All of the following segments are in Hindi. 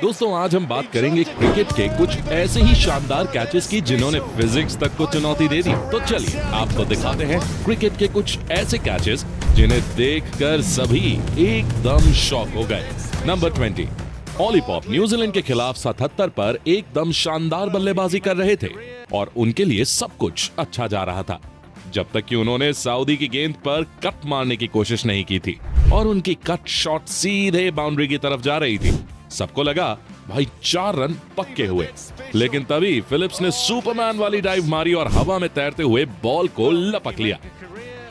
दोस्तों आज हम बात करेंगे क्रिकेट के कुछ ऐसे ही शानदार कैचेस की जिन्होंने फिजिक्स तक को चुनौती दे दी। तो चलिए आपको दिखाते हैं क्रिकेट के कुछ ऐसे कैचेस जिन्हें देखकर सभी एकदम शॉक हो गए। नंबर 20, ऑली पॉप न्यूजीलैंड के खिलाफ 77 पर एकदम शानदार बल्लेबाजी कर रहे थे और उनके लिए सब कुछ अच्छा जा रहा था जब तक कि उन्होंने सऊदी की गेंद पर कट मारने की कोशिश नहीं की थी और उनकी कट शॉट सीधे बाउंड्री की तरफ जा रही थी। सबको लगा भाई 4 रन पक्के हुए, लेकिन तभी फिलिप्स ने सुपरमैन वाली डाइव मारी और हवा में तैरते हुए बॉल को लपक लिया।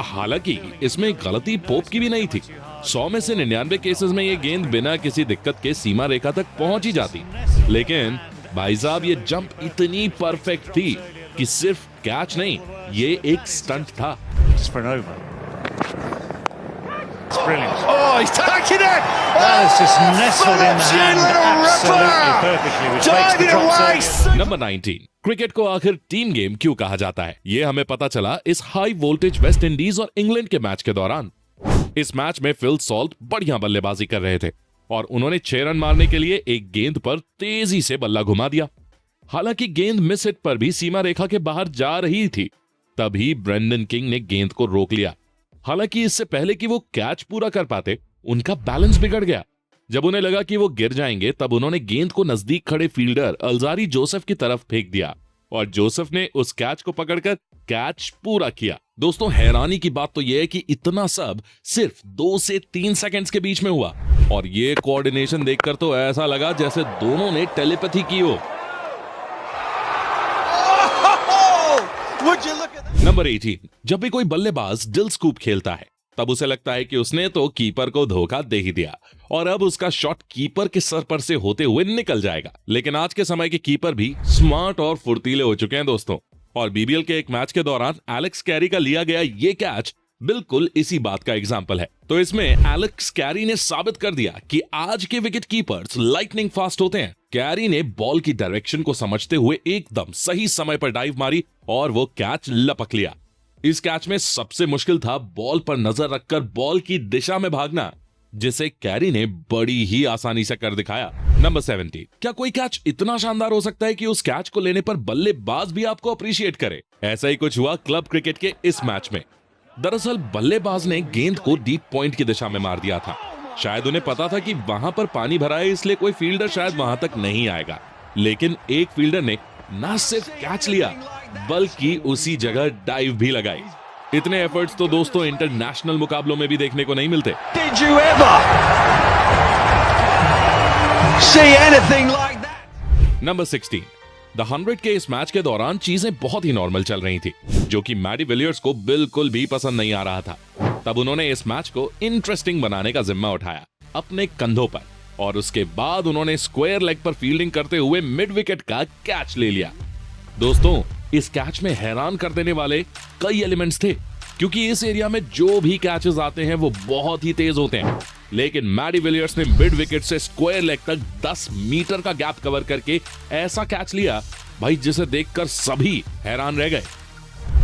हालांकि इसमें गलती पोप की भी नहीं थी। 100 में से 99 केसेस में ये गेंद बिना किसी दिक्कत के सीमा रेखा तक पहुंच ही जाती, लेकिन भाई साहब ये जंप इतनी परफेक्ट थी कि सिर्फ कैच नहीं, ये एक स्टंट था। Brilliant. Oh, he's taking it! That is just nestled in the hand absolutely perfectly, which makes the drop so. Number 19, cricket को आखिर टीम गेम क्यों कहा जाता है, ये हमें पता चला इस हाई वोल्टेज वेस्ट इंडीज और इंग्लैंड के मैच के दौरान। इस मैच में फिल सॉल्ट बढ़िया बल्लेबाजी कर रहे थे और उन्होंने 6 रन मारने के लिए एक गेंद पर तेजी से बल्ला घुमा दिया। हालांकि गेंद मिस हिट पर भी सीमा रेखा के बाहर जा रही थी, तभी ब्रेंडन किंग ने गेंद को रोक लिया। हालांकि इससे पहले कि वो कैच पूरा कर पाते, उनका बैलेंस बिगड़ गया। जब उन्हें लगा कि वो गिर जाएंगे, तब उन्होंने गेंद को नजदीक खड़े फील्डर अल्जारी जोसेफ की तरफ फेंक दिया और जोसेफ ने उस कैच को पकड़कर कैच पूरा किया। दोस्तों हैरानी की बात तो यह है कि इतना सब सिर्फ 2 से 3 सेकंड्स के बीच में हुआ और ये कोऑर्डिनेशन देखकर तो ऐसा लगा जैसे दोनों ने टेलीपैथी की हो। नंबर 18, जब भी कोई बल्लेबाज दिल स्कूप खेलता है तब उसे लगता है कि उसने तो कीपर को धोखा दे ही दिया और अब उसका शॉट कीपर के सर पर से होते हुए निकल जाएगा। लेकिन आज के समय के कीपर भी स्मार्ट और फुर्तीले हो चुके हैं दोस्तों, और बीबीएल के एक मैच के दौरान एलेक्स कैरी का लिया गया ये कैच बिल्कुल इसी बात का एग्जाम्पल है। तो इसमें एलेक्स कैरी ने साबित कर दिया कि आज के विकेट कीपर्स लाइटनिंग फास्ट होते हैं। कैरी ने बॉल की डायरेक्शन को समझते हुए एकदम सही समय पर डाइव मारी और वो कैच लपक लिया। इस कैच में सबसे मुश्किल था बॉल पर नजर रखकर बॉल की दिशा में भागना, जिसे कैरी ने बड़ी ही आसानी से कर दिखाया। नंबर 70, क्या कोई कैच इतना शानदार हो सकता है कि उस कैच को लेने पर बल्लेबाज भी आपको अप्रिशिएट करे? ऐसा ही कुछ हुआ क्लब क्रिकेट के इस मैच में। दरअसल बल्लेबाज ने गेंद को डीप पॉइंट की दिशा में मार दिया था। शायद उन्हें पता था कि वहां पर पानी भरा है, इसलिए कोई फील्डर शायद वहां तक नहीं आएगा, लेकिन एक फील्डर ने न सिर्फ कैच लिया बल्कि उसी जगह डाइव भी लगाई। इतने एफर्ट्स तो दोस्तों इंटरनेशनल मुकाबलों में भी देखने को नहीं मिलते। Did you ever see anything like that? Number 16, the 100 के इस मैच के दौरान चीजें बहुत ही नॉर्मल चल रही थी, जो कि मैडी विलियर्स को बिल्कुल भी पसंद नहीं आ रहा था। तब उन्होंने इस मैच को इंटरेस्टिंग बनाने का जिम्मा उठाया अपने कंधों पर और उसके बाद उन्होंने स्क्वायर लेग पर फील्डिंग करते हुए मिड विकेट का कैच ले लिया। दोस्तों इस कैच में हैरान कर देने वाले कई एलिमेंट्स थे, क्योंकि इस एरिया में जो भी कैचेस आते हैं वो बहुत ही तेज होते हैं, लेकिन मैडी विलियर्स ने मिड विकेट से स्क्वायर लेग तक 10 मीटर का गैप कवर करके ऐसा कैच लिया भाई जिसे देखकर सभी हैरान रह गए।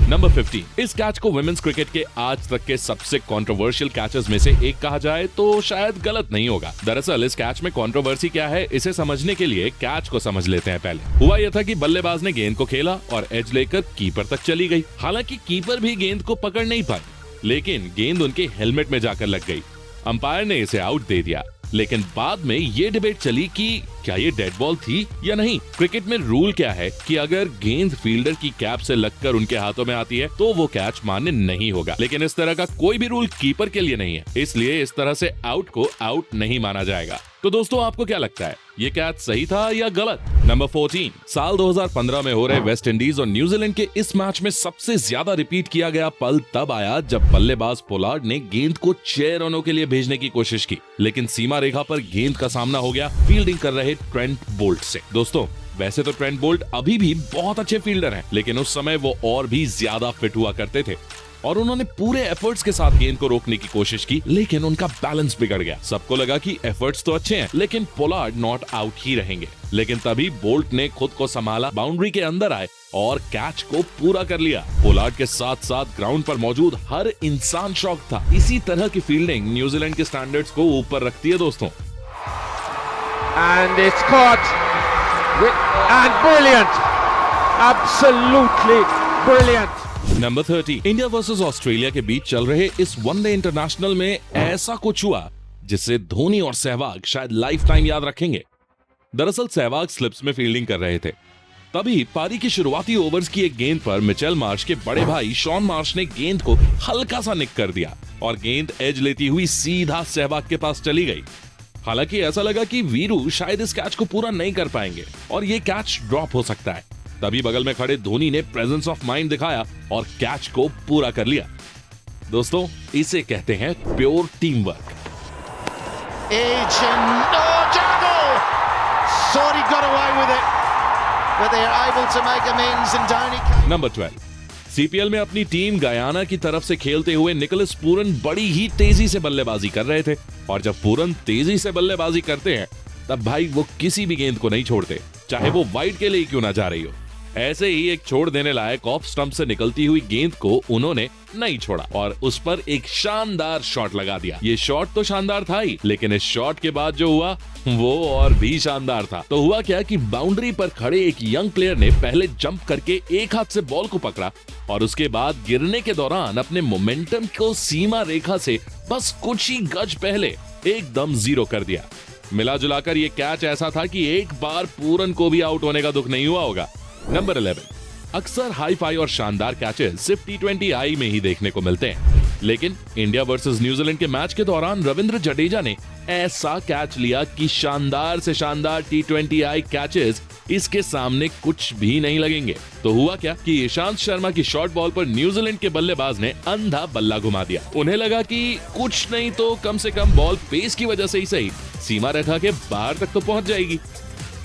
नंबर 15, इस कैच को वुमेन्स क्रिकेट के आज तक के सबसे कंट्रोवर्शियल कैचेस में से एक कहा जाए तो शायद गलत नहीं होगा। दरअसल इस कैच में कंट्रोवर्सी क्या है, इसे समझने के लिए कैच को समझ लेते हैं। पहले हुआ यह था कि बल्लेबाज ने गेंद को खेला और एज लेकर कीपर तक चली गई। हालांकि कीपर भी गेंद को पकड़ नहीं पाए, लेकिन गेंद उनके हेलमेट में जाकर लग गई। अंपायर ने इसे आउट दे दिया, लेकिन बाद में ये डिबेट चली कि क्या ये डेड बॉल थी या नहीं। क्रिकेट में रूल क्या है कि अगर गेंद फील्डर की कैप से लगकर उनके हाथों में आती है तो वो कैच मान्य नहीं होगा, लेकिन इस तरह का कोई भी रूल कीपर के लिए नहीं है, इसलिए इस तरह से आउट को आउट नहीं माना जाएगा। तो दोस्तों आपको क्या लगता है, ये कैच सही था या गलत? नंबर 14, साल 2015 में हो रहे वेस्ट इंडीज और न्यूजीलैंड के इस मैच में सबसे ज्यादा रिपीट किया गया पल तब आया जब बल्लेबाज पोलार्ड ने गेंद को 6 रनों के लिए भेजने की कोशिश की, लेकिन सीमा रेखा पर गेंद का सामना हो गया फील्डिंग कर रहे ट्रेंट बोल्ट से। दोस्तों वैसे तो ट्रेंट बोल्ट अभी भी बहुत अच्छे फील्डर हैं, लेकिन उस समय वो और भी ज्यादा फिट हुआ करते थे और उन्होंने पूरे एफर्ट्स के साथ गेंद को रोकने की कोशिश की, लेकिन उनका बैलेंस बिगड़ गया। सबको लगा कि एफर्ट्स तो अच्छे हैं, लेकिन पोलार्ड नॉट आउट ही रहेंगे, लेकिन तभी बोल्ट ने खुद को संभाला, बाउंड्री के अंदर आए और कैच को पूरा कर लिया। पोलार्ड के साथ साथ ग्राउंड पर मौजूद हर इंसान शॉक था। इसी तरह की फील्डिंग न्यूजीलैंड के स्टैंडर्ड्स को ऊपर रखती है दोस्तों। and it's caught and brilliant, absolutely brilliant. Number 30, India versus Australia के बीच चल रहे इस वनडे इंटरनेशनल में ऐसा कुछ हुआ जिसे धोनी और सहवाग शायद लाइफ टाइम याद रखेंगे। दरअसल सहवाग स्लिप्स में फील्डिंग कर रहे थे, तभी पारी की शुरुआती ओवर्स की एक गेंद पर मिचेल मार्श के बड़े भाई शॉन मार्श ने गेंद को हल्का सा निक कर दिया और गेंद एज लेती हुई सीधा सहवाग के पास चली गई। हालांकि ऐसा लगा कि वीरू शायद इस कैच को पूरा नहीं कर पाएंगे और ये कैच ड्रॉप हो सकता है। तभी बगल में खड़े धोनी ने प्रेजेंस ऑफ माइंड दिखाया और कैच को पूरा कर लिया। दोस्तों, इसे कहते हैं pure team work. Number 12, CPL में अपनी टीम गयाना की तरफ से खेलते हुए निकोलस पूरन बड़ी ही तेजी से बल्लेबाजी कर रहे थे और जब पूरन तेजी से बल्लेबाजी करते हैं तब भाई वो किसी भी गेंद को नहीं छोड़ते, चाहे वो वाइड के लिए क्यों ना जा रही हो। ऐसे ही एक छोड़ देने लायक ऑफ स्टंप से निकलती हुई गेंद को उन्होंने नहीं छोड़ा और उस पर एक शानदार शॉट लगा दिया। ये शॉट तो शानदार था ही, लेकिन इस शॉट के बाद जो हुआ वो और भी शानदार था। तो हुआ क्या कि बाउंड्री पर खड़े एक यंग प्लेयर ने पहले जंप करके एक हाथ से बॉल को पकड़ा और उसके बाद गिरने के दौरान अपने मोमेंटम को सीमा रेखा से बस कुछ ही गज पहले एकदम जीरो कर दिया। मिला जुलाकर ये कैच ऐसा था कि एक बार पूरन को भी आउट होने का दुख नहीं हुआ होगा। नंबर 11, अक्सर हाई फाई और शानदार कैचेस सिर्फ T20I में ही देखने को मिलते हैं, लेकिन इंडिया वर्सेस न्यूजीलैंड के मैच के दौरान रविंद्र जडेजा ने ऐसा कैच लिया कि शानदार से शानदार T20I कैचेस इसके सामने कुछ भी नहीं लगेंगे। तो हुआ क्या कि ईशांत शर्मा की शॉर्ट बॉल पर न्यूजीलैंड के बल्लेबाज ने अंधा बल्ला घुमा दिया। उन्हें लगा कि कुछ नहीं तो कम से कम बॉल पेस की वजह से ही सही सीमा रेखा के बाहर तक तो पहुंच जाएगी,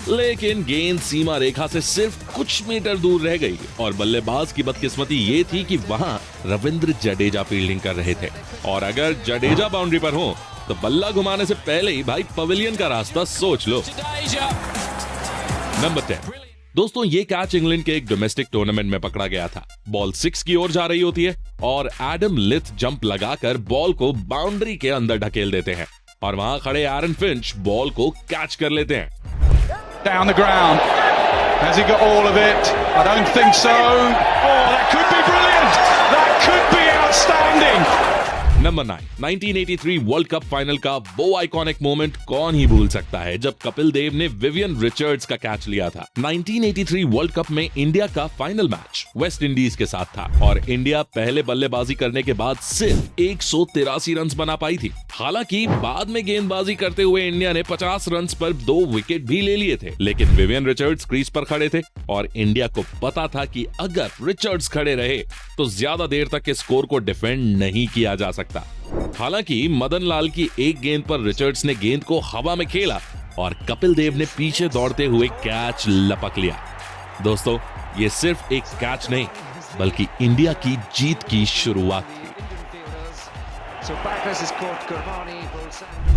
लेकिन गेंद सीमा रेखा से सिर्फ कुछ मीटर दूर रह गई और बल्लेबाज की बदकिस्मती ये थी कि वहां रविंद्र जडेजा फील्डिंग कर रहे थे और अगर जडेजा बाउंड्री पर हो तो बल्ला घुमाने से पहले ही भाई पवेलियन का रास्ता सोच लो। नंबर 10, दोस्तों ये कैच इंग्लैंड के एक डोमेस्टिक टूर्नामेंट में पकड़ा गया था। बॉल 6 की ओर जा रही होती है और एडम लिथ जंप लगाकर बॉल को बाउंड्री के अंदर ढकेल देते हैं और वहां खड़े एरन फिंच बॉल को कैच कर लेते हैं। Down the ground. Has he got all of it? I don't think so. Oh, that could be brilliant. That could be outstanding. Number 9, 1983 world cup final का वो आइकॉनिक मोमेंट कौन ही भूल सकता है जब कपिल देव ने विवियन रिचर्ड्स का कैच लिया था। 1983 वर्ल्ड कप में इंडिया का फाइनल मैच वेस्ट इंडीज के साथ था और इंडिया पहले बल्लेबाजी करने के बाद सिर्फ 183 रन बना पाई थी। हालांकि बाद में गेंदबाजी करते हुए इंडिया ने 50 रन पर 2 विकेट भी ले लिए थे, लेकिन विवियन रिचर्ड्स क्रीज पर खड़े थे और इंडिया को पता था कि अगर रिचर्ड्स खड़े रहे तो ज्यादा देर तक के स्कोर को डिफेंड नहीं किया जा सकता। हालांकि मदन लाल की एक गेंद पर रिचर्ड्स ने गेंद को हवा में खेला और कपिल देव ने पीछे दौड़ते हुए कैच लपक लिया। दोस्तों, ये सिर्फ एक कैच नहीं बल्कि इंडिया की जीत की शुरुआत थी।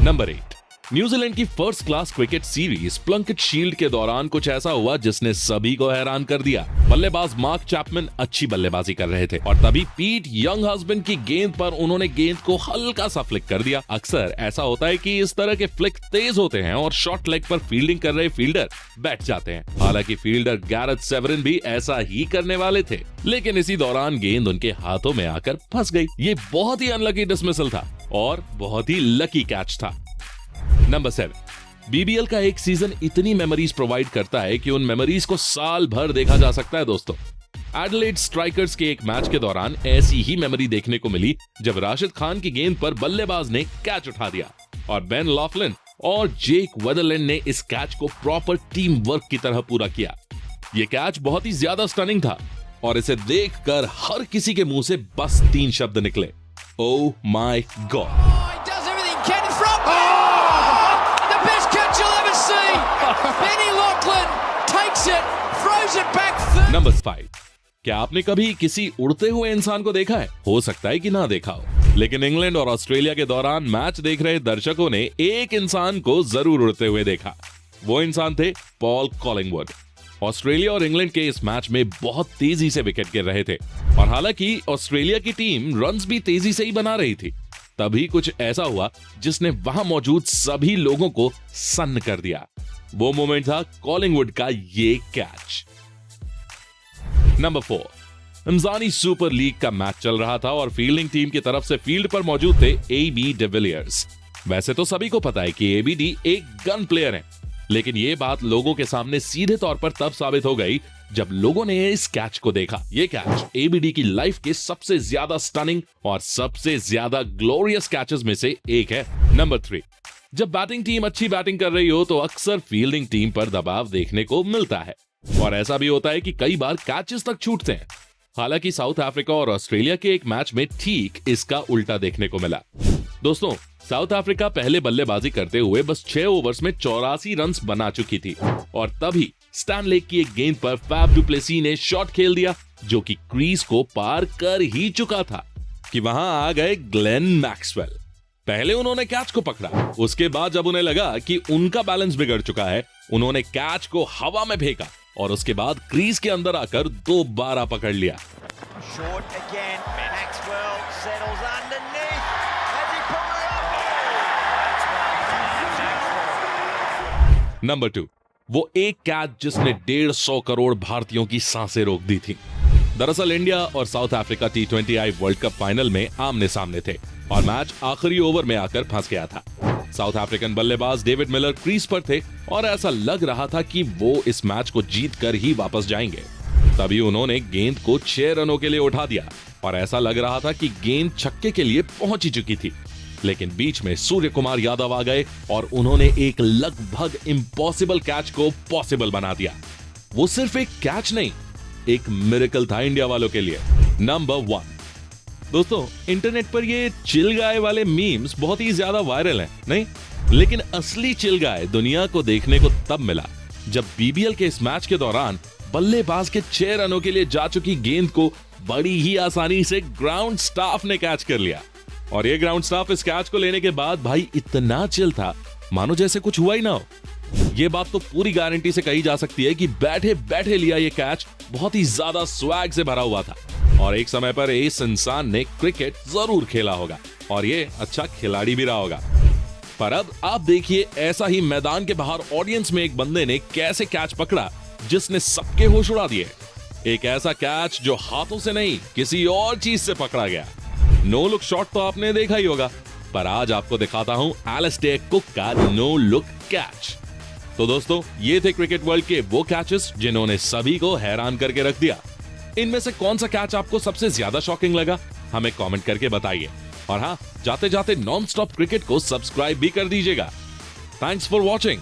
नंबर 8, न्यूजीलैंड की first class cricket series Plunket Shield के दौरान कुछ ऐसा हुआ जिसने सभी को हैरान कर दिया। बल्लेबाज मार्क चैपमैन अच्छी बल्लेबाजी कर रहे थे और तभी पीट यंग हस्बैंड की गेंद पर उन्होंने गेंद को हल्का सा फ्लिक कर दिया। अक्सर ऐसा होता है कि इस तरह के फ्लिक तेज होते हैं और शॉर्ट लेग पर फील्डिंग कर रहे फील्डर बैठ जाते हैं। हालांकि फील्डर गैरेथ सेवरिन भी ऐसा ही करने वाले थे, लेकिन इसी दौरान गेंद उनके हाथों में आकर फंस गई। ये बहुत ही अनलकी डिसमिसल था और बहुत ही लकी कैच था। नंबर 7, बीबीएल का एक सीजन इतनी मेमोरीज प्रोवाइड करता है कि उन मेमोरीज को साल भर देखा जा सकता है। दोस्तों, एडिलेड स्ट्राइकर्स के एक मैच के दौरान ऐसी ही मेमोरी देखने को मिली जब राशिद खान की गेंद पर बल्लेबाज ने कैच उठा दिया और बेन लॉफलिन और जेक वेदरलैंड ने इस कैच को प्रॉपर टीम वर्क की तरह पूरा किया। ये कैच बहुत ही ज्यादा स्टनिंग था और इसे देखकर हर किसी के मुंह से बस 3 शब्द निकले, ओह माय गॉड। नंबर 5, क्या आपने कभी किसी उड़ते हुए इंसान को देखा है? हो सकता है कि ना देखा हो, लेकिन इंग्लैंड और ऑस्ट्रेलिया के दौरान मैच देख रहे दर्शकों ने एक इंसान को जरूर उड़ते हुए देखा। वो इंसान थे पॉल कॉलिंगवुड। ऑस्ट्रेलिया और इंग्लैंड के इस मैच में बहुत तेजी से विकेट गिर रहे थे और हालांकि ऑस्ट्रेलिया की टीम रन्स भी तेजी से ही बना रही थी, तभी कुछ ऐसा हुआ जिसने वहां मौजूद सभी लोगों को सन्न कर दिया। वो मोमेंट था कॉलिंगवुड का ये कैच। नंबर 4, इंसानी सुपर लीग का मैच चल रहा था और फील्डिंग टीम की तरफ से फील्ड पर मौजूद थे AB डिविलियर्स। वैसे तो सभी को पता है कि ABD एक गन प्लेयर है, लेकिन यह बात लोगों के सामने सीधे तौर पर तब साबित हो गई जब लोगों ने इस कैच को देखा। यह कैच ABD की लाइफ के सबसे ज्यादा स्टनिंग और सबसे ज्यादा ग्लोरियस कैचेस में से एक है। नंबर 3, जब बैटिंग टीम अच्छी बैटिंग कर रही हो तो अक्सर फील्डिंग टीम पर दबाव देखने को मिलता है और ऐसा भी होता है कि कई बार कैचेस तक छूटते हैं। हालांकि साउथ अफ्रीका और ऑस्ट्रेलिया के एक मैच में ठीक इसका उल्टा देखने को मिला। दोस्तों, साउथ अफ्रीका पहले बल्लेबाजी करते हुए बस 6 ओवर्स में 84 रन्स बना चुकी थी और तभी स्टैन लेक की एक गेंद पर फैफ डु प्लेसी ने शॉट खेल दिया जो कि क्रीज को पार कर ही चुका था कि वहां आ गए ग्लेन मैक्सवेल। पहले उन्होंने कैच को पकड़ा, उसके बाद जब उन्हें लगा कि उनका बैलेंस बिगड़ चुका है, उन्होंने कैच को हवा में फेंका और उसके बाद क्रीज के अंदर आकर दोबारा पकड़ लिया। नंबर 2, वो एक कैच जिसने 150 करोड़ भारतीयों की सांसें रोक दी थी। दरअसल इंडिया और south Africa T20I world cup final में आमने सामने थे और मैच आखिरी ओवर में आकर फंस गया था। साउथ अफ्रीकन बल्लेबाज डेविड मिलर क्रीज पर थे और ऐसा लग रहा था कि वो इस मैच को जीत कर ही वापस जाएंगे। तभी उन्होंने गेंद को 6 रनों के लिए उठा दिया और ऐसा लग रहा था कि गेंद छक्के के लिए पहुंच ही चुकी थी, लेकिन बीच में सूर्य कुमार यादव आ गए और उन्होंने एक लगभग इम्पॉसिबल कैच को पॉसिबल बना दिया। वो सिर्फ एक कैच नहीं, एक मिरेकल था इंडिया वालों के लिए। नंबर 1, दोस्तों, इंटरनेट पर ये चिल गाय वाले मीम्स बहुत ही ज्यादा वायरल हैं, नहीं? लेकिन असली चिल गाय दुनिया को देखने को तब मिला जब BBL के इस मैच के दौरान बल्लेबाज के 6 रनों के लिए जा चुकी गेंद को बड़ी ही आसानी से ग्राउंड स्टाफ ने कैच कर लिया और ये ग्राउंड स्टाफ इस कैच को लेने के बाद भाई इतना चिल था मानो जैसे कुछ हुआ ही ना हो। ये बात तो पूरी गारंटी से कही जा सकती है कि बैठे बैठे लिया ये कैच बहुत ही ज्यादा स्वैग से भरा हुआ था और एक समय पर इस इंसान ने क्रिकेट जरूर खेला होगा और ये अच्छा खिलाड़ी भी रहा होगा। पर अब आप देखिए ऐसा ही मैदान के बाहर ऑडियंस में एक बंदे ने कैसे कैच पकड़ा जिसने सबके होश उड़ा दिए। एक ऐसा कैच जो हाथों से नहीं किसी और चीज से पकड़ा गया। नो लुक शॉट तो आपने देखा ही होगा, पर आज आपको दिखाता हूं एलिस्टेयर कुक का नो लुक कैच। तो दोस्तों, ये थे क्रिकेट वर्ल्ड के वो कैचेस जिन्होंने सभी को हैरान करके रख दिया। इनमें से कौन सा कैच आपको सबसे ज्यादा शॉकिंग लगा, हमें कमेंट करके बताइए। और हाँ, जाते जाते नॉन स्टॉप क्रिकेट को सब्सक्राइब भी कर दीजिएगा। Thanks for watching.